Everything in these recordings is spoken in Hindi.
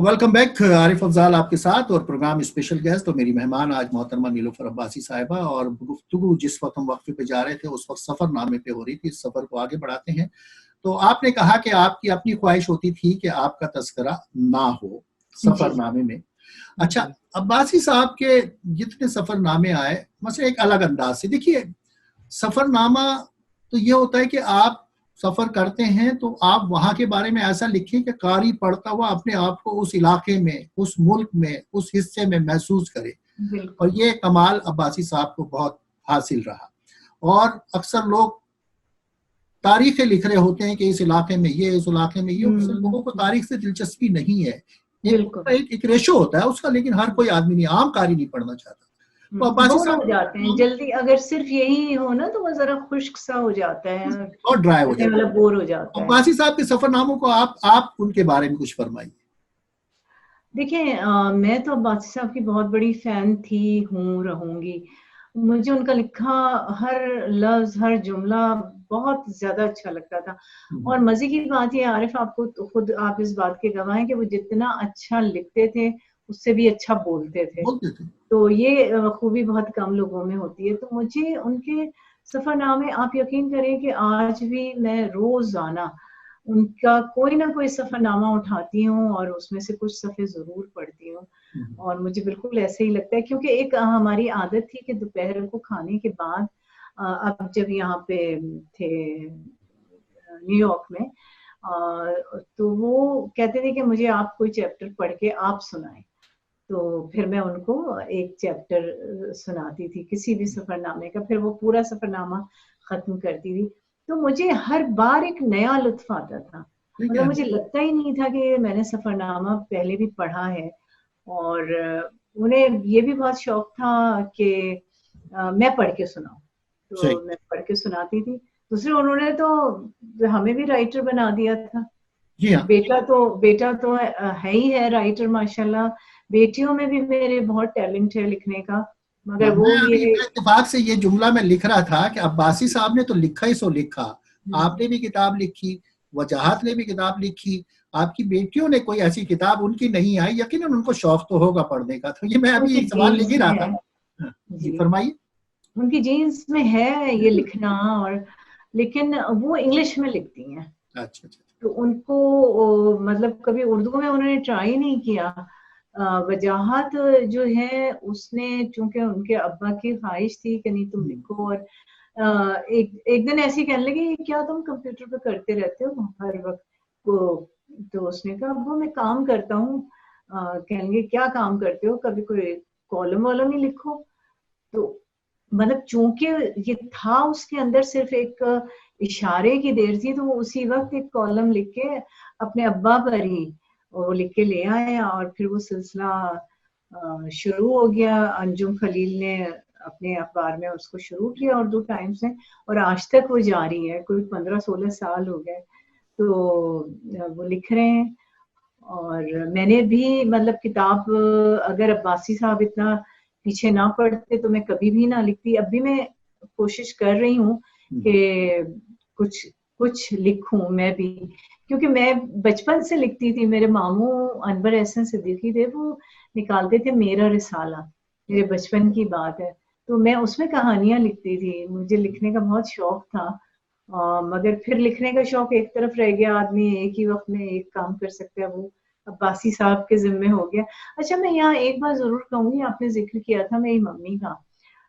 Welcome back. आरिफ अफजाल आपके साथ और प्रोग्राम स्पेशल गेस्ट। तो मेरी मेहमान आज मोहतरमा नीलोफर अब्बासी साहिबा, और गुफ्तगू जिस वक्त हम वक्फे पे जा रहे थे उस वक्त सफरनामे पे हो रही थी। इस सफर को आगे बढ़ाते हैं। तो आपने कहा कि आपकी अपनी ख्वाहिश होती थी कि आपका तस्करा ना हो सफरनामे में। अच्छा, अब्बासी साहब के जितने सफरनामे आए, मतलब एक अलग अंदाज से देखिए, सफरनामा तो ये होता है कि आप सफर करते हैं तो आप वहां के बारे में ऐसा लिखें कि कारी पढ़ता हुआ अपने आप को उस इलाके में, उस मुल्क में, उस हिस्से में महसूस करे। और ये कमाल अब्बासी साहब को बहुत हासिल रहा। और अक्सर लोग तारीखें लिख रहे होते हैं कि इस इलाके में ये, इस इलाके में ये। लोगों को तारीख से दिलचस्पी नहीं है। एक रेशो होता है उसका, लेकिन हर कोई आदमी नहीं, आम कारी नहीं पढ़ना चाहता। तो अब्बासी साहब हो जाते हैं जल्दी। अगर सिर्फ यही हो ना तो वो जरा खुश्क सा हो जाता है और ड्राई हो जाता है, बोर हो जाता है। अब्बासी साहब के सफरनामों को आप उनके बारे में कुछ फरमाइए। देखिए, मैं तो अब्बासी साहब की बहुत बड़ी फैन थी, हूँ, रहूंगी। मुझे उनका लिखा हर लफ्ज, हर जुमला बहुत ज्यादा अच्छा लगता था। और मजे की बात ये, आरिफ, आपको तो खुद आप इस बात के गवाह हैं कि वो जितना अच्छा लिखते थे उससे भी अच्छा बोलते थे। तो ये खूबी बहुत कम लोगों में होती है। तो मुझे उनके सफरनामे, आप यकीन करें कि आज भी मैं रोजाना उनका कोई ना कोई सफरनामा उठाती हूँ और उसमें से कुछ सफ़े जरूर पढ़ती हूँ। और मुझे बिल्कुल ऐसे ही लगता है, क्योंकि एक हमारी आदत थी कि दोपहर को खाने के बाद, अब जब यहाँ पे थे न्यूयॉर्क में, तो वो कहते थे कि मुझे आप कोई चैप्टर पढ़ के आप सुनाएं। तो फिर मैं उनको एक चैप्टर सुनाती थी किसी भी सफरनामे का, फिर वो पूरा सफरनामा खत्म करती थी। तो मुझे हर बार एक नया लुत्फ आता था। मतलब मुझे लगता ही नहीं था कि मैंने सफरनामा पहले भी पढ़ा है। और उन्हें ये भी बहुत शौक था कि मैं पढ़ के सुनाऊं, तो मैं पढ़ के सुनाती थी। दूसरे, उन्होंने तो हमें भी राइटर बना दिया था। बेटा तो है ही है राइटर माशाल्लाह। बेटियों में भी मेरे बहुत टैलेंट है लिखने का, मगर वो ये इत्तेफाक से ये जुमला मैं लिख रहा था कि अब्बासी साहब ने तो लिखा ही सो लिखा। आपने भी किताब लिखी, वजाहत ने भी किताब लिखी, आपकी बेटियों ने कोई ऐसी किताब उनकी नहीं आई। यकीनन उनको शौक तो होगा पढ़ने का। तो ये मैं अभी एक सवाल लिख ही रहा था। जी फरमाइए। उनकी जीन्स में है ये लिखना, और लेकिन वो इंग्लिश में लिखती हैं। अच्छा। तो उनको मतलब कभी उर्दू में उन्होंने ट्राई नहीं किया। वजाहत जो है उसने, चूंकि उनके अब्बा की ख्वाहिश थी कि नहीं तुम लिखो, और एक दिन ऐसे कहने लगे क्या तुम कंप्यूटर पे करते रहते हो हर वक्त को। तो उसने कहा वो मैं काम करता हूँ। कहेंगे क्या काम करते हो, कभी कोई कॉलम वॉलम ही लिखो। तो मतलब चूंकि ये था उसके अंदर, सिर्फ एक इशारे की देर थी, तो वो उसी वक्त एक कॉलम लिख के अपने अब्बा पर ही वो लिख के ले आया। और फिर वो सिलसिला शुरू हो गया। अंजुम खलील ने अपने अखबार में उसको शुरू किया उर्दू टाइम्स ने, और आज तक वो जारी है। कोई 15-16 साल हो गए तो वो लिख रहे हैं। और मैंने भी मतलब किताब, अगर अब्बासी साहब इतना पीछे ना पड़ते तो मैं कभी भी ना लिखती। अब भी मैं कोशिश कर रही हूँ कि कुछ लिखूं मैं भी, क्योंकि मैं बचपन से लिखती थी। मेरे मामू अनवर एहसन सिद्दीकी थे, वो निकालते थे मेरा रिसाला, मेरे बचपन की बात है। तो मैं उसमें कहानियां लिखती थी। मुझे लिखने का बहुत शौक था। मगर फिर लिखने का शौक एक तरफ रह गया। आदमी एक ही वक्त में एक काम कर सकता है, वो अब्बासी साहब के जिम्मे हो गया। अच्छा, मैं यहाँ एक बार जरूर कहूंगी, आपने जिक्र किया था मेरी मम्मी का,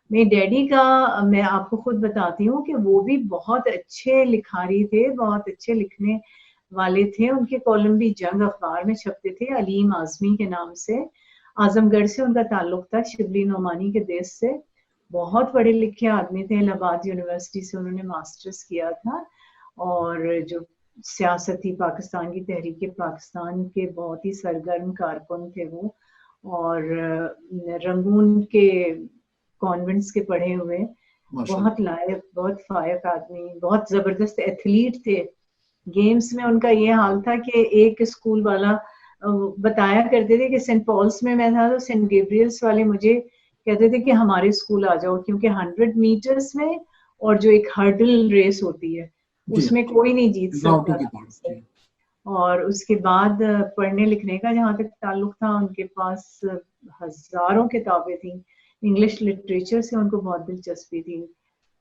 मेरे डैडी का। मैं आपको खुद बताती हूँ कि वो भी बहुत अच्छे लिखारी थे, बहुत अच्छे लिखने वाले थे। उनके कॉलम भी जंग अखबार में छपते थे, अलीम आजमी के नाम से। आजमगढ़ से उनका ताल्लुक था, शिबली नोमानी के देश से। बहुत पढ़े लिखे आदमी थे। इलाहाबाद यूनिवर्सिटी से उन्होंने मास्टर्स किया था। और जो सियासती पाकिस्तान की तहरीक पाकिस्तान के बहुत ही सरगर्म कारकुन थे वो। और रंगून के कॉन्वेंट्स के पढ़े हुए, बहुत लायक, बहुत फायक आदमी, बहुत जबरदस्त एथलीट थे। गेम्स में उनका ये हाल था कि एक स्कूल वाला बताया करते थे कि सेंट पॉल्स में मैं था तो सेंट गैब्रियल्स वाले मुझे कहते थे कि हमारे स्कूल आ जाओ, क्योंकि 100 मीटर्स में और जो एक हर्डल रेस होती है उसमें कोई नहीं जीत सकता। और उसके बाद पढ़ने लिखने का जहाँ तक ताल्लुक था, उनके पास हजारों किताबें थी। इंग्लिश लिटरेचर से उनको बहुत दिलचस्पी थी।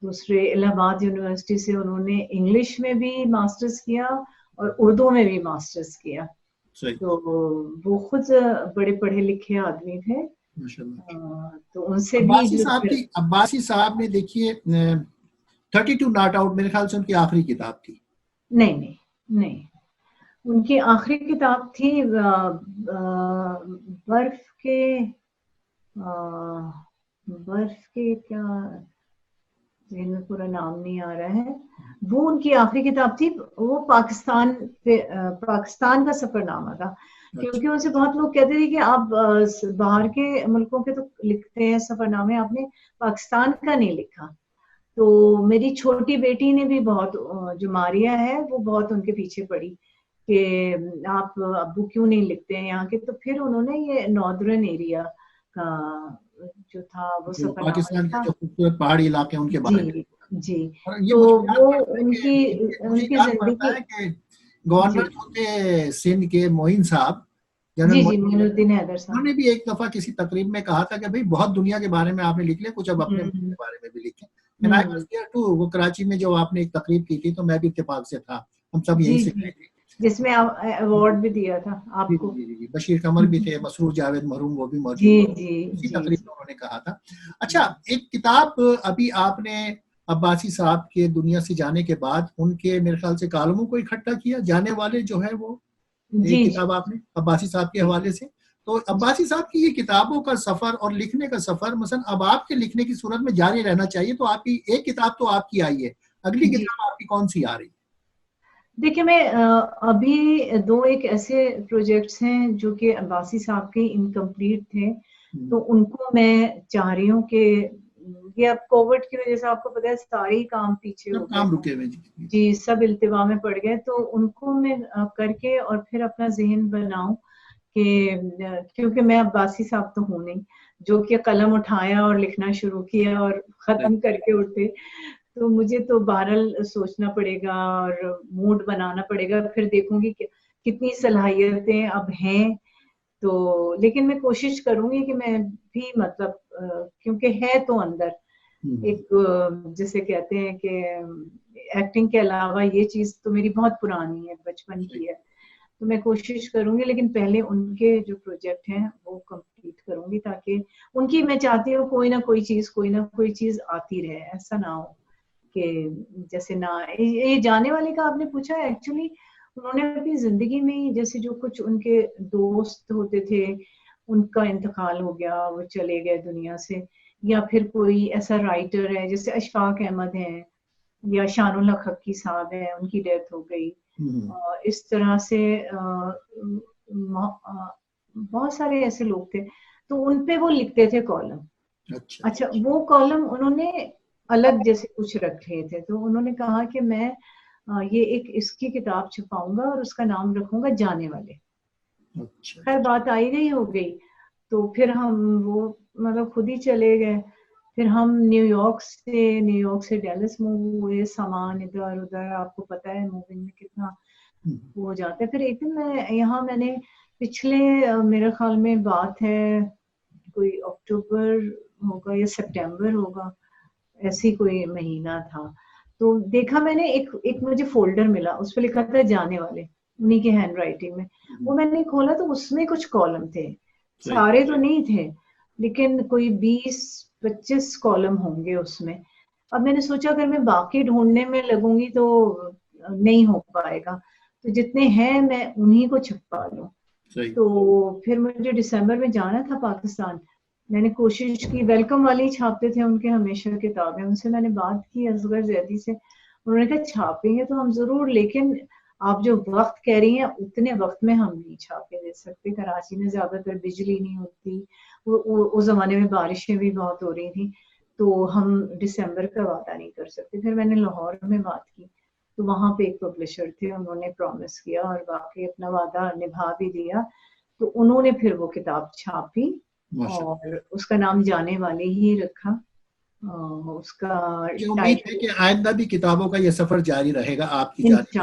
दूसरे इलाहाबाद यूनिवर्सिटी से उन्होंने इंग्लिश में भी मास्टर्स किया और उर्दू में भी मास्टर्स किया। तो वो खुद बड़े पढ़े लिखे आदमी थे। तो उनसे भी जो अब्बासी साहब ने देखिए 32 नॉट आउट मेरे ख्याल से उनकी आखिरी किताब थी। नहीं नहीं नहीं, उनकी आखिरी किताब थी बर्फ के क्या, में पूरा नाम नहीं आ रहा है। वो उनकी आखिरी किताब थी। वो पाकिस्तान का सफरनामा था। क्योंकि उनसे बहुत लोग कहते थे कि आप बाहर के मुल्कों के तो लिखते हैं सफरनामे, आपने पाकिस्तान का नहीं लिखा। तो मेरी छोटी बेटी ने भी बहुत, जो मारिया है, वो बहुत उनके पीछे पड़ी कि आप अब्बू क्यों नहीं लिखते हैं यहाँ के। तो फिर उन्होंने ये नॉर्दर्न एरिया का जो था वो सफरनामा पाकिस्तान के लिखा। जो खूबसूरत पहाड़ी इलाके उनके बारे में। जी, ये तो मुझे वो उनकी उनकी याद पड़ता जिंदगी। है कि गवर्नर जो थे सिंध के मोइन साहब, जनरल जी मोइनुद्दीन हैदर साहब, उन्होंने भी एक दफा किसी तकरीब में कहा था कि भाई बहुत दुनिया के बारे में आपने लिख लिया, कुछ अब अपने मुल्क के बारे में भी लिखें। And I was there too, वो कराची में जो आपने एक तकरीब की थी तो मैं भी इत्तेफाक से था, हम सब यहीं से गए थे, जिसमें अवार्ड भी दिया था आपको। जी, बशीर कमर भी थे, मसरूर जावेद मरहूम वो भी मौजूद जी थे। जी उसी जी तकरीब में उन्होंने कहा था। अच्छा, एक किताब अभी आपने अब्बासी साहब के दुनिया से जाने के बाद उनके मेरे ख्याल से कालमों को इकट्ठा किया, जाने वाले जो है वो एक किताब आपने अब्बासी साहब के हवाले से। तो अब्बासी साहब की ये किताबों का सफर और लिखने का सफर मसलन अब आपके लिखने की सूरत में जारी रहना चाहिए, तो आपकी एक किताब तो आपकी आई है, अगली किताब आपकी कौन सी आ रही है? देखिए, मैं अभी दो एक ऐसे प्रोजेक्ट्स हैं जो कि अब्बासी साहब के इनकम्प्लीट थे, तो उनको मैं चाह रही हूँ कि ये अब कोविड की वजह से आपको पता है सारे ही काम पीछे हो गए, काम रुके हुए जी, सब इल्तिवा में पड़ गए। तो उनको मैं करके और फिर अपना ज़हन बनाऊं कि क्योंकि मैं अब्बासी साहब तो हूँ नहीं जो कि कलम उठाया और लिखना शुरू किया और खत्म करके उठे। तो मुझे तो बहरहाल सोचना पड़ेगा और मूड बनाना पड़ेगा, फिर देखूंगी कि कितनी सलाहियतें अब हैं। तो लेकिन मैं कोशिश करूंगी कि मैं भी मतलब क्योंकि है तो अंदर एक जिसे कहते हैं कि एक्टिंग के अलावा ये चीज तो मेरी बहुत पुरानी है, बचपन की है। तो मैं कोशिश करूंगी, लेकिन पहले उनके जो प्रोजेक्ट हैं वो कंप्लीट करूंगी, ताकि उनकी, मैं चाहती हूँ कोई ना कोई चीज आती रहे। ऐसा ना हो कि जैसे ना ये जाने वाले का आपने पूछा, एक्चुअली उन्होंने अपनी जिंदगी में जैसे जो कुछ उनके दोस्त होते थे उनका इंतकाल हो गया, वो चले गए दुनिया से, या फिर कोई ऐसा राइटर है जैसे अशफाक अहमद है या शानुल हक हक्की साहब है, उनकी डेथ हो गई। इस तरह से बहुत सारे ऐसे लोग थे, तो उनपे वो लिखते थे कॉलम। अच्छा, वो कॉलम उन्होंने अलग जैसे कुछ रखे थे, तो उन्होंने कहा कि मैं ये एक इसकी किताब छपाऊंगा और उसका नाम रखूंगा जाने वाले। खैर बात आई गई हो गई, तो फिर हम वो मतलब खुद ही चले गए। फिर हम न्यूयॉर्क से डेलस मूव हुए, सामान इधर उधर, आपको पता है मूविंग में कितना हो जाता है। फिर एक दिन मैंने पिछले मेरे ख्याल में बात है कोई अक्टूबर होगा या सितंबर होगा, ऐसी कोई महीना था। तो देखा मैंने एक मुझे फोल्डर मिला, उस पर लिखा था जाने वाले, उन्हीं के हैंड राइटिंग में। वो मैंने खोला तो उसमें कुछ कॉलम थे, सारे तो नहीं थे लेकिन कोई 20-25 कॉलम होंगे उसमें। अब मैंने सोचा अगर मैं बाकी ढूंढने में लगूंगी तो नहीं हो पाएगा, तो जितने हैं मैं उन्हीं को छपवा लूं। तो फिर मुझे दिसंबर में जाना था पाकिस्तान। मैंने कोशिश की, वेलकम वाले ही छापते थे उनके हमेशा किताबें, उनसे मैंने बात की असगर जैदी से, उन्होंने कहा छापेंगे तो हम जरूर, लेकिन आप जो वक्त कह रही हैं उतने वक्त में हम नहीं छापे दे सकते। कराची में ज्यादातर बिजली नहीं होती, उस जमाने में बारिशें भी बहुत हो रही थी, तो हम दिसंबर का वादा नहीं कर सकते। फिर मैंने लाहौर में बात की, तो वहां पे एक पब्लिशर थे, उन्होंने प्रॉमिस किया और वाकई अपना वादा निभा भी दिया। तो उन्होंने फिर वो किताब छापी और उसका नाम जाने वाले ही रखा। उसका मुझे उम्मीद है टाइटल कि आइंदा भी किताबों का ये सफर जारी रहेगा आपकी जानिब से।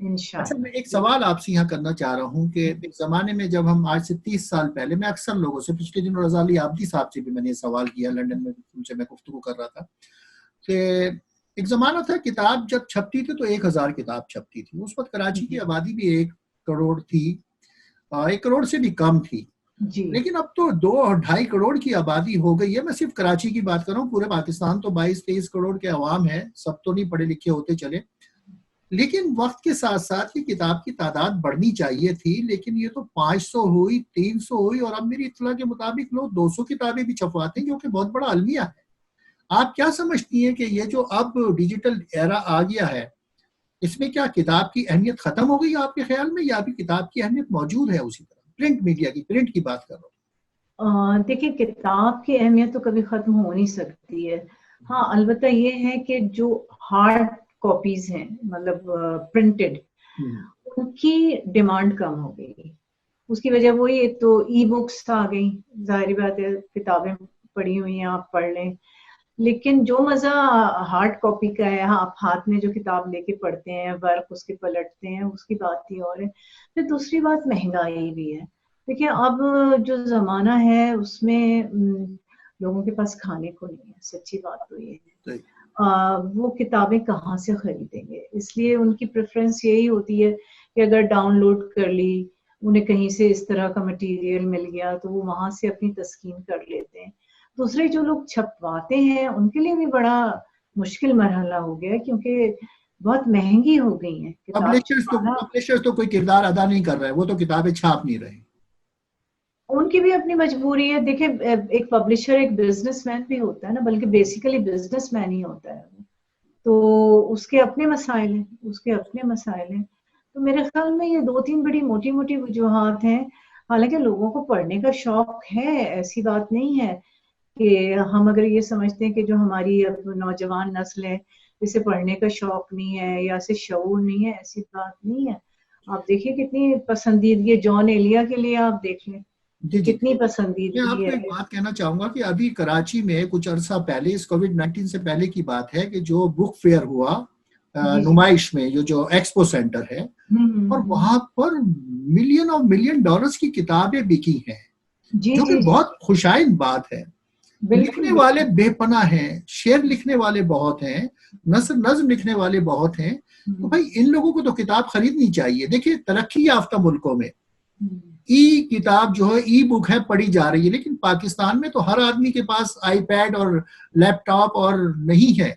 इंशाल्लाह अच्छा, मैं एक इंशाल्लाह। सवाल आपसे यहाँ करना चाह रहा हूँ कि एक ज़माने में जब हम आज से 30 साल पहले, मैं अक्सर लोगों से, पिछले दिनों रज़ाली आब्दी साहब से भी मैंने ये सवाल किया, लंदन में उनसे मैं गुफ्तगू कर रहा था कि एक ज़माना था किताब जब छपती थी तो 1000 किताब छपती थी। उस वक्त कराची की जी आबादी भी 1 करोड़ थी, 1 करोड़ से भी कम थी। जी लेकिन अब तो 2 और 2.5 करोड़ की आबादी हो गई है। मैं सिर्फ कराची की बात कर रहा हूँ, पूरे पाकिस्तान तो 22-23 करोड़ के अवाम है, सब तो नहीं पढ़े लिखे होते चले। लेकिन वक्त के साथ साथ ये किताब की तादाद बढ़नी चाहिए थी, लेकिन ये तो 500 हुई, 300 हुई, और अब मेरी इत्तला के मुताबिक लोग 200 किताबें भी छपवाते हैं, जो कि बहुत बड़ा अलमिया है। आप क्या समझती हैं कि ये जो अब डिजिटल एरा आ गया है, इसमें क्या किताब की अहमियत खत्म हो गई आपके ख्याल में, या अभी किताब की अहमियत मौजूद है उसी तरह? प्रिंट मीडिया की, प्रिंट की बात कर रहा देखिए, किताब की अहमियत तो कभी खत्म हो नहीं सकती है। हाँ, अलबत्ता ये है कि जो हार्ड कॉपीज हैं, मतलब प्रिंटेड, हूँ। उनकी डिमांड कम हो गई। उसकी वजह वही, एक तो ई बुक्स आ गई, जाहिर बात है किताबें पढ़ी हुई हैं, आप पढ़ लें। लेकिन जो मजा हार्ड कॉपी का है, हाँ, आप हाथ में जो किताब लेके पढ़ते हैं, वर्क उसके पलटते हैं, उसकी बात ही और है। फिर दूसरी बात महंगाई भी है। देखिए, अब जो जमाना है उसमें लोगों के पास खाने को नहीं है, सच्ची बात तो ये है। सही। वो किताबें कहाँ से खरीदेंगे, इसलिए उनकी प्रेफरेंस यही होती है कि अगर डाउनलोड कर ली, उन्हें कहीं से इस तरह का मटेरियल मिल गया तो वो वहां से अपनी तस्कीन कर लेते हैं। दूसरे जो लोग छपवाते हैं उनके लिए भी बड़ा मुश्किल मरहला हो गया है, क्योंकि बहुत महंगी हो गई है किताब छपाना। पब्लिशर्स तो कोई किरदार अदा नहीं कर रहे हैं, वो तो किताबें छाप नहीं रहे। उनकी भी अपनी मजबूरी है। देखिए, एक पब्लिशर एक बिजनेसमैन भी होता है ना, बल्कि बेसिकली बिजनेसमैन ही होता है। तो उसके अपने मसाइल हैं, उसके अपने मसाइल हैं। तो मेरे ख्याल में ये 2-3 बड़ी मोटी मोटी वजूहात हैं। हालांकि लोगों को पढ़ने का शौक है, ऐसी बात नहीं है कि हम अगर ये समझते हैं कि जो हमारी अब नौजवान नस्ल है इसे पढ़ने का शौक नहीं है या इसे शऊर नहीं है, ऐसी बात नहीं है। आप देखिए कितनी पसंदीदगी है, जॉन एलिया के लिए आप देख लें जी जी। कितनी मैं पसंदीदगी आपको एक है। बात कहना चाहूंगा कि अभी कराची में कुछ अरसा पहले, इस कोविड-19 से पहले की बात है, कि जो बुक फेयर हुआ, जी जी। नुमाइश में, जो एक्सपो सेंटर है, और हम्म। वहां पर मिलियन और मिलियन डॉलर्स की किताबें बिकी हैं, जी जो कि जी जी। बहुत खुशाइन बात है। बिल्कुल लिखने वाले बिल्कुल। बेपनाह हैं, शेर लिखने वाले बहुत हैं, नस्र नज्म लिखने वाले बहुत हैं। तो हम्म, भाई इन लोगों को तो किताब खरीदनी चाहिए। देखिए, तरक्की याफ्ता मुल्कों में हम्म, ई किताब जो है, ई बुक है, पढ़ी जा रही है, लेकिन पाकिस्तान में तो हर आदमी के पास आईपैड और लैपटॉप और नहीं है।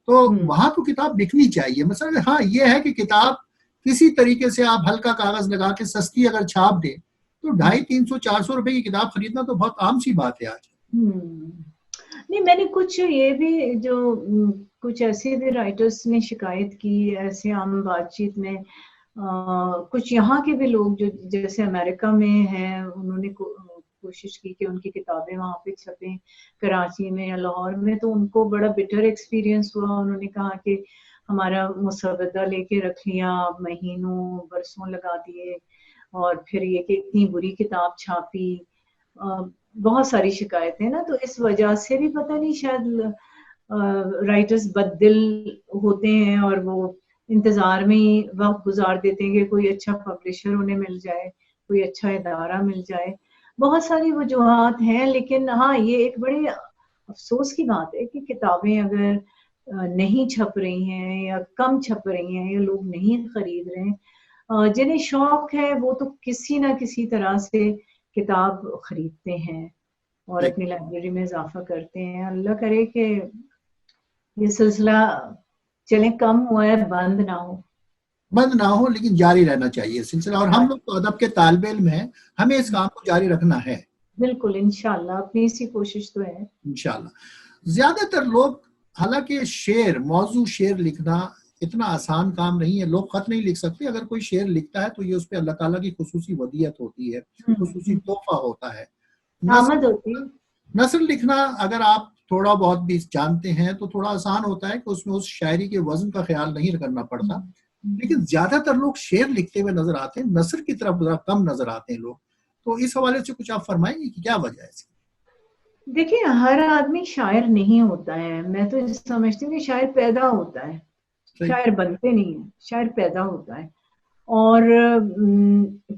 तो हम्म, वहां तो किताब बिकनी चाहिए। मतलब हाँ, ये है कि किताब किसी तरीके से आप हल्का कागज लगा के सस्ती अगर छाप दे, तो हम्म, 250-300-400 रुपए की किताब खरीदना तो बहुत आम सी बात है आज। हम्म। नहीं, मैंने कुछ ये भी जो कुछ ऐसे भी राइटर्स ने शिकायत की ऐसे आम बातचीत में, कुछ यहाँ के भी लोग जो जैसे अमेरिका में हैं, उन्होंने कोशिश की कि उनकी किताबें वहाँ पे छपें, कराची में या लाहौर में, तो उनको बड़ा बिटर एक्सपीरियंस हुआ। उन्होंने कहा कि हमारा मुसवदा लेके रख लिया, महीनों बरसों लगा दिए, और फिर ये कि इतनी बुरी किताब छापी। बहुत सारी शिकायतें ना, तो इस वजह से भी पता नहीं, शायद राइटर्स बददिल होते हैं और वो इंतजार में ही वक्त गुजार देते हैं कि कोई अच्छा पब्लिशर उन्हें मिल जाए, कोई अच्छा इदारा मिल जाए। बहुत सारी वजूहात हैं, लेकिन हाँ, ये एक बड़े अफसोस की बात है कि किताबें अगर नहीं छप रही हैं या कम छप रही हैं या लोग नहीं खरीद रहे हैं, जिन्हें शौक है वो तो किसी ना किसी तरह से किताब खरीदते हैं और अपनी लाइब्रेरी में इजाफा करते हैं। अल्लाह करे कि ये सिलसिला चले कम हुआ है, बंद ना हो। बंद ना हो, लेकिन जारी रहना चाहिए सिलसिला, और हम लोग तो अदब के तालिबे इल्म हैं, हमें इस काम को जारी रखना है बिल्कुल, इंशाल्लाह अपनी इसी कोशिश तो है। इंशाल्लाह। ज्यादातर लोग, हालांकि शेर, मौजू शेर लिखना इतना आसान काम नहीं है। लोग खत नहीं लिख सकते, अगर कोई शेर लिखता है तो ये उस पर अल्लाह ताला की खुसूसी वदियत होती है, खुसूसी हम्म, तोहफा होता है। आमद होती है। नस्र लिखना अगर आप थोड़ा बहुत भी जानते हैं तो थोड़ा आसान होता है कि उसमें उस शायरी के वजन का ख्याल नहीं करना पड़ता। लेकिन ज्यादातर लोग शेर लिखते हुए नजर आते हैं, नस्र की तरफ जरा कम नजर आते हैं लोग। तो इस हवाले से कुछ आप फरमाएंगे कि क्या वजह है इसकी? देखिए, हर आदमी शायर नहीं होता है। मैं तो समझती हूँ कि शायर पैदा होता है, सही। शायर बनते नहीं है, शायर पैदा होता है। और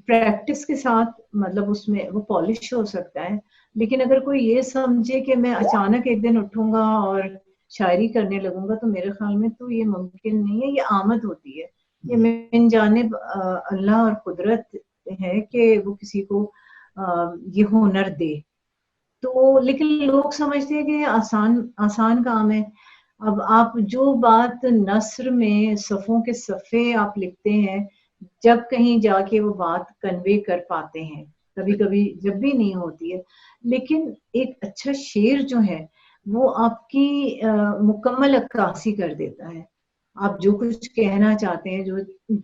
प्रैक्टिस के साथ मतलब उसमें वो पॉलिश हो सकता है। लेकिन अगर कोई ये समझे कि मैं अचानक एक दिन उठूंगा और शायरी करने लगूंगा, तो मेरे ख्याल में तो ये मुमकिन नहीं है। ये आमद होती है, ये मिन जानिब अल्लाह और कुदरत है कि वो किसी को ये हुनर दे। तो लेकिन लोग समझते हैं कि ये आसान आसान काम है। अब आप जो बात नस्र में सफ़ों के सफ़े आप लिखते हैं, जब कहीं जाके वो बात कन्वे कर पाते हैं, कभी-कभी जब भी नहीं होती है। लेकिन एक अच्छा शेर जो है, वो आपकी मुकम्मल अक्कासी कर देता है। आप जो कुछ कहना चाहते हैं, जो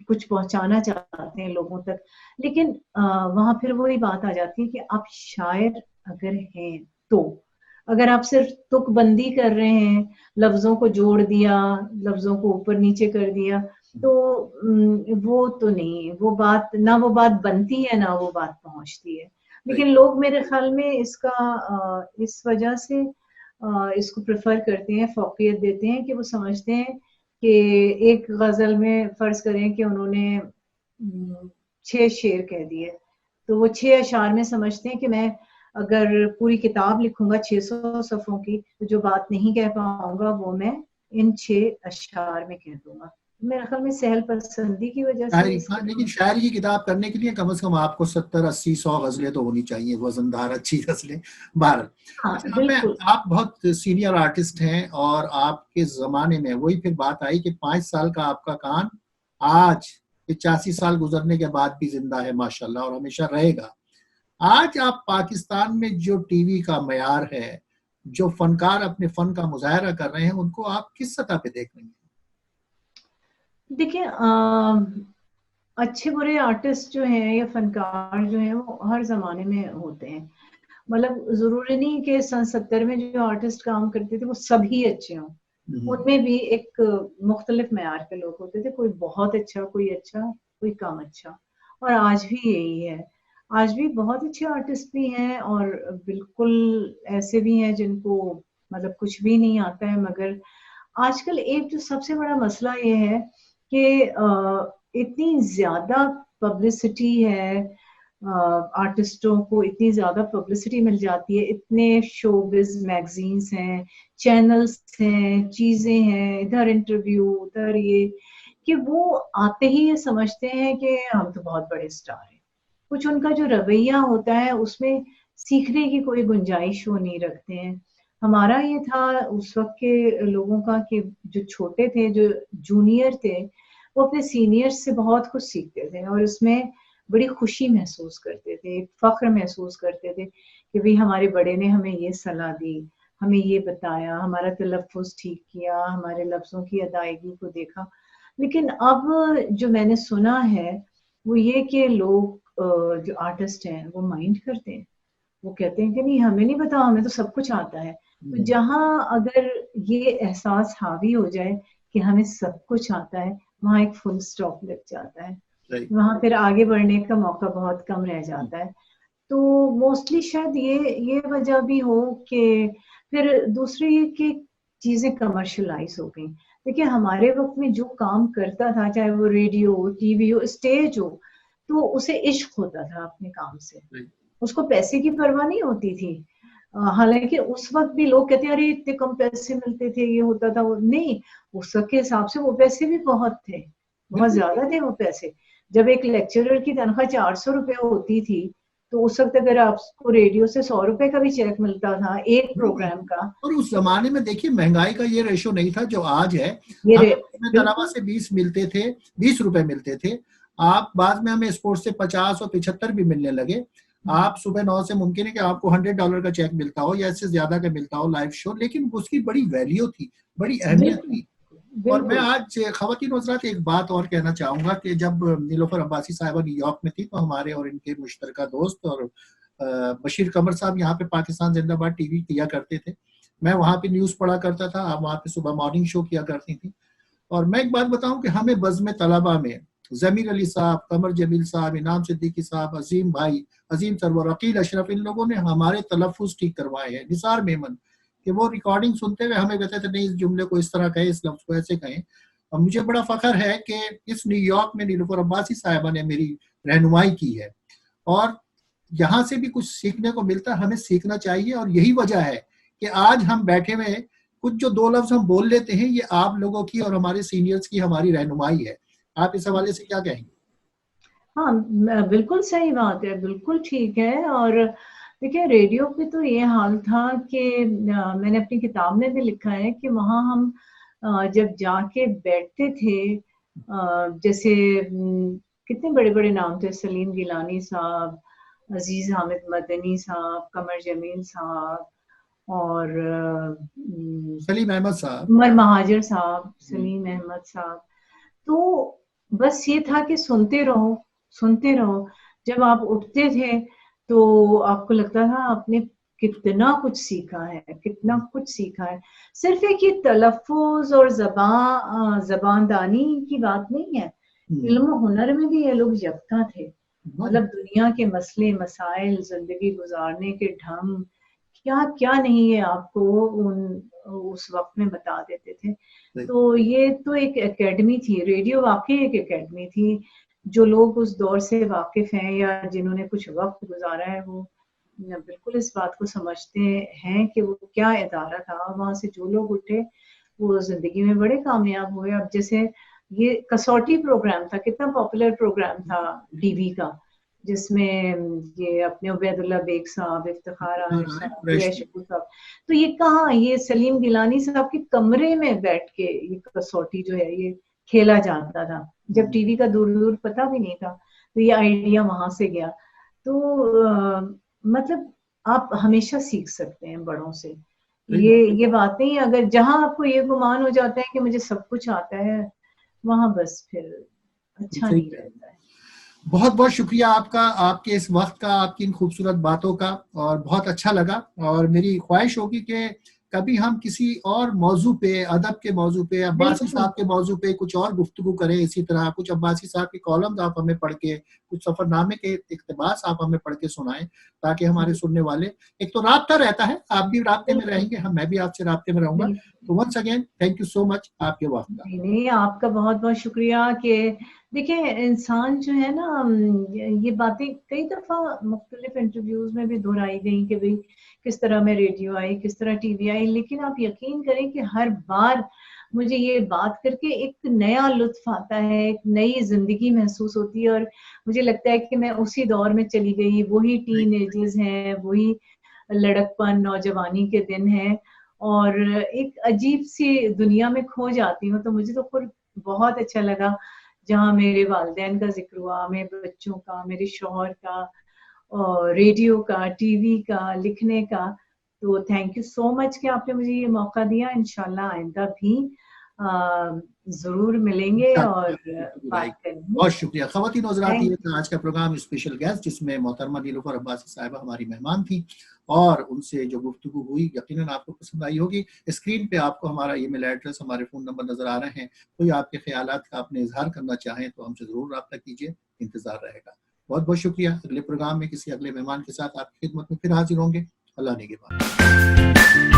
कुछ पहुँचाना चाहते हैं लोगों तक। लेकिन वहाँ फिर वही बात आ जाती है कि आप शायर अगर हैं तो। अगर आप सिर्फ तुकबंदी कर रहे हैं, लफ्ज़ों को जोड़ दिया, लफ्ज़ों को ऊपर-नीचे कर दिया, तो वो तो नहीं, वो बात बनती है, ना वो बात पहुँचती है। सही। लेकिन लोग मेरे ख़्याल में इसका इस वजह से इसको प्रेफ़र करते हैं, फ़ौक़ियत देते हैं कि वो समझते हैं कि एक ग़ज़ल में फ़र्ज़ करें कि उन्होंने 6 शेर कह दिए, तो वो 6 अशआर में समझते हैं कि मैं अगर पूरी किताब लिखूँगा 600 सफ़ों की, तो जो बात नहीं कह पाऊँगा वो मैं इन 6 अशआर में कह दूँगा। मेरे ख़्याल में सहल पसंदी की वजह से शायरी, हाँ, इसको लेकिन शायरी की किताब करने के लिए कम से कम आपको 70, 80, 100 गज़लें तो होनी चाहिए, वज़नदार अच्छी गज़लें। बहरहाल, हाँ, अच्छा, अब मैं, बिल्कुल। आप बहुत सीनियर आर्टिस्ट हैं और आपके ज़माने में वही फिर बात आई कि 5 साल का आपका कान आज 85 साल गुज़रने के बाद भी ज़िंदा है माशाअल्लाह, और हमेशा रहेगा। आज आप पाकिस्तान में जो टीवी का मयार है, जो फ़नकार अपने फ़न का मुज़ाहरा कर रहे हैं, उनको आप किस सतह पे देख रही हैं? देखिए अच्छे-बुरे आर्टिस्ट जो हैं या फ़नकार जो हैं, वो हर ज़माने में होते हैं। मतलब ज़रूरी नहीं कि सन 70 में जो आर्टिस्ट काम करते थे, वो सभी अच्छे हों। हुँ, उनमें भी एक मुख्तलिफ मयार के लोग होते थे, कोई बहुत अच्छा, कोई कम अच्छा, और आज भी यही है। आज भी बहुत अच्छे आर्टिस्ट भी हैं और बिल्कुल ऐसे भी हैं जिनको मतलब कुछ भी नहीं आता है, मगर आजकल एक जो सबसे बड़ा मसला ये है कि इतनी ज़्यादा पब्लिसिटी है, आर्टिस्टों को इतनी ज़्यादा पब्लिसिटी मिल जाती है, इतने शोबिज़ मैगज़ीन्स हैं, चैनल्स हैं, चीज़ें हैं, इधर इंटरव्यू, उधर ये, कि वो आते ही ये समझते हैं कि हम तो बहुत बड़े स्टार हैं। कुछ उनका जो रवैया होता है, उसमें सीखने की कोई गुंजाइश वो नहीं रखते हैं। हमारा ये था उस वक़्त के लोगों का कि जो छोटे थे, जो जूनियर थे, वो अपने सीनियर्स से बहुत कुछ सीखते थे और उसमें बड़ी खुशी महसूस करते थे, एक फ़ख्र महसूस करते थे कि भई हमारे बड़े ने हमें ये सलाह दी, हमें ये बताया, हमारा तलफ़्फ़ुज़ ठीक किया, हमारे लफ्ज़ों की अदायगी को देखा। लेकिन अब जो मैंने सुना है, वो ये कि लोग जो आर्टिस्ट हैं, वो माइंड करते हैं। वो कहते हैं कि नहीं, हमें नहीं पता, हमें तो सब कुछ आता है। तो हुँ, जहाँ अगर ये एहसास हावी हो जाए कि हमें सब कुछ आता है, वहाँ एक फुल स्टॉप लग जाता है। सही। वहाँ फिर आगे बढ़ने का मौका बहुत कम रह हुँ, जाता है। तो मोस्टली शायद ये वजह भी हो कि फिर दूसरी ये कि चीज़ें कमर्शियलाइज़ हो गई। देखिए, हमारे वक़्त में जो काम करता था, चाहे वो रेडियो हो, टीवी हो, स्टेज हो, तो उसे इश्क होता था अपने काम से। सही। उसको पैसे की परवाह नहीं होती थी। हालाँकि उस वक़्त भी लोग कहते हैं, अरे! इतने कम पैसे मिलते थे, ये होता था, वो नहीं, उस वक़्त के हिसाब से वो पैसे भी बहुत थे, बहुत बिल्कुल। ज़्यादा थे वो पैसे। जब एक लेक्चरर की तनख्वाह ₹400 होती थी, तो उस वक़्त अगर आपको रेडियो से ₹100 का भी चेक मिलता था, एक बिल्कुल, प्रोग्राम का, और उस ज़माने में देखिए महँगाई का ये रेश्यो नहीं था जो आज है। ये रे हमें उसमें तलबा बिल्कुल, से 20 मिलते थे, ₹20 मिलते थे। आप बाद में हमें स्पोर्ट्स से 50 और 75 भी मिलने लगे। हुँ, आप सुबह 9 से मुमकिन है कि आपको $100 का चेक मिलता हो या इससे ज़्यादा का मिलता हो लाइव शो, लेकिन उसकी बड़ी वैल्यू थी, बड़ी अहमियत बिल्कुल, थी। और मैं बिल्कुल। आज ख़वातीन और हज़रात एक बात और कहना चाहूँगा कि जब नीलोफ़र अब्बासी साहिबा न्यूयॉर्क में थी, तो हमारे और इनके मुश्तरका दोस्त और बशीर कमर साहब यहाँ पे पाकिस्तान ज़िंदाबाद टीवी किया करते थे। मैं वहाँ पे न्यूज़ पढ़ा करता था, आप वहाँ पे सुबह मॉर्निंग शो किया करती थी। और मैं एक बात बताऊँ कि हमें बज़्म तलबा में जमीर अली साहब, कमर जमील साहब, इनाम सिद्दीकी साहब, अजीम भाई, अजीम सरवर, अकील अशरफ, इन लोगों ने हमारे तलफ़ुज़ ठीक करवाए हैं। निसार मेमन कि वो रिकॉर्डिंग सुनते हुए हमें कहते थे नहीं, इस जुमले को इस तरह कहें, इस लफ्ज़ को ऐसे कहें। और मुझे बड़ा फ़ख्र है कि इस न्यूयॉर्क में नीलूफर अब्बासी साहिबा ने मेरी रहनुमाई की है और यहाँ से भी कुछ सीखने को मिलता है, हमें सीखना चाहिए। और यही वजह है कि आज हम बैठे हुए हैं, कुछ जो 2 लफ्ज़ हम बोल लेते हैं, ये आप लोगों की और हमारे सीनियर्स की हमारी रहनुमाई है। आप इस हवाले से क्या कहेंगे? हाँ, बिल्कुल सही बात है, बिल्कुल ठीक है। और देखिए रेडियो पे तो ये हाल था कि मैंने अपनी किताब में भी लिखा है कि वहाँ हम जब जाके बैठते थे, जैसे कितने बड़े-बड़े नाम थे, सलीम गिलानी साहब, अजीज हामिद मदनी साहब, कमर जमील साहब और सलीम अहमद साहब, उमर महाजर साहब, सलीम अहमद साहब। तो बस ये था कि सुनते रहो, सुनते रहो। जब आप उठते थे तो आपको लगता था आपने कितना कुछ सीखा है, कितना कुछ सीखा है। सिर्फ एक ये तलफ़ुज़ और ज़बानदानी की बात नहीं है, इल्म हुनर में भी ये लोग यकता थे। मतलब दुनिया के मसले मसाइल, ज़िंदगी गुज़ारने के ढंग, क्या-क्या नहीं है आपको उस वक़्त में बता देते थे। तो ये तो एक एकेडमी थी, रेडियो वाक़ई एक एकेडमी थी। जो लोग उस दौर से वाकिफ़ हैं या जिन्होंने कुछ वक़्त गुज़ारा है, वो बिल्कुल इस बात को समझते हैं कि वो क्या इदारा था। वहाँ से जो लोग उठे, वो ज़िंदगी में बड़े कामयाब हुए। अब जैसे ये कसौटी प्रोग्राम था, कितना पॉपुलर प्रोग्राम था टीवी का, जिसमें ये अपने उबैदुल्ला बेग साहब, इफ्तिखार आमिर साहब, कुरैश अबू साहब। तो ये कहाँ, ये सलीम गिलानी साहब के कमरे में बैठ के ये कसौटी जो है ये खेला जाता था, जब टीवी का दूर-दूर पता भी नहीं था। तो ये आइडिया वहाँ से गया। तो मतलब आप हमेशा सीख सकते हैं बड़ों से। ये बात नहीं, अगर जहाँ आपको ये गुमान हो जाता है कि मुझे सब कुछ आता है, वहाँ बस फिर अच्छा नहीं रहता है। बहुत बहुत शुक्रिया आपका, आपके इस वक्त का, आपकी इन खूबसूरत बातों का, और बहुत अच्छा लगा। और मेरी ख्वाहिश होगी कि कभी हम किसी और मौजू पे, अदब के मौजू पे, अब्बासी साहब के मौजू पे कुछ और गुफ्तगू करें। इसी तरह कुछ अब्बासी साहब के कॉलम्स आप हमें पढ़ के, कुछ सफरनामे के इक्तबास आप हमें पढ़ के सुनाएं, ताकि हमारे सुनने वाले, एक तो राब्ता रहता है, आप भी राब्ते में रहेंगे, मैं भी आपसे राब्ते में रहूंगा। तो once again thank you so much आपके वक्त का। नहीं, आपका बहुत बहुत शुक्रिया। कि देखिए इंसान जो है ना, ये बातें कई दफ़ा मुख्तलिफ इंटरव्यूज में भी दोहराई गई कि भाई किस तरह मैं रेडियो आई, किस तरह टीवी आई, लेकिन आप यकीन करें कि हर बार मुझे ये बात करके एक नया लुत्फ आता है, एक नई जिंदगी महसूस होती है। और मुझे लगता है कि मैं उसी दौर में चली गई, वही टीन एजेस हैं, वही लड़कपन, नौजवानी के दिन हैं, और एक अजीब सी दुनिया में खो जाती हूँ। तो मुझे तो खुद बहुत अच्छा लगा, जहाँ मेरे वालिदैन का जिक्र हुआ, मेरे बच्चों का, मेरे शौहर का, और रेडियो का, टीवी का, लिखने का। तो थैंक यू सो मच कि आपने मुझे ये मौका दिया। इंशाल्लाह आइंदा भी जरूर मिलेंगे और बात करेंगे। बहुत शुक्रिया। ख़वातीन हज़रात, ये था आज का प्रोग्राम स्पेशल गेस्ट, जिसमें मोहतरमा नीलूफर अब्बासी साहिबा हमारी मेहमान थी, और उनसे जो गुफ्तगू हुई यकीनन आपको पसंद आई होगी। स्क्रीन पे आपको हमारा ईमेल एड्रेस, हमारे फ़ोन नंबर नज़र आ रहे हैं। कोई आपके ख्यालात का आपने इजहार करना चाहें तो हमसे ज़रूर रब्ता कीजिए, इंतज़ार रहेगा। बहुत बहुत शुक्रिया। अगले प्रोग्राम में किसी अगले मेहमान के साथ आपकी खिदमत में फिर हाजिर होंगे। अल्लाह निगहबान।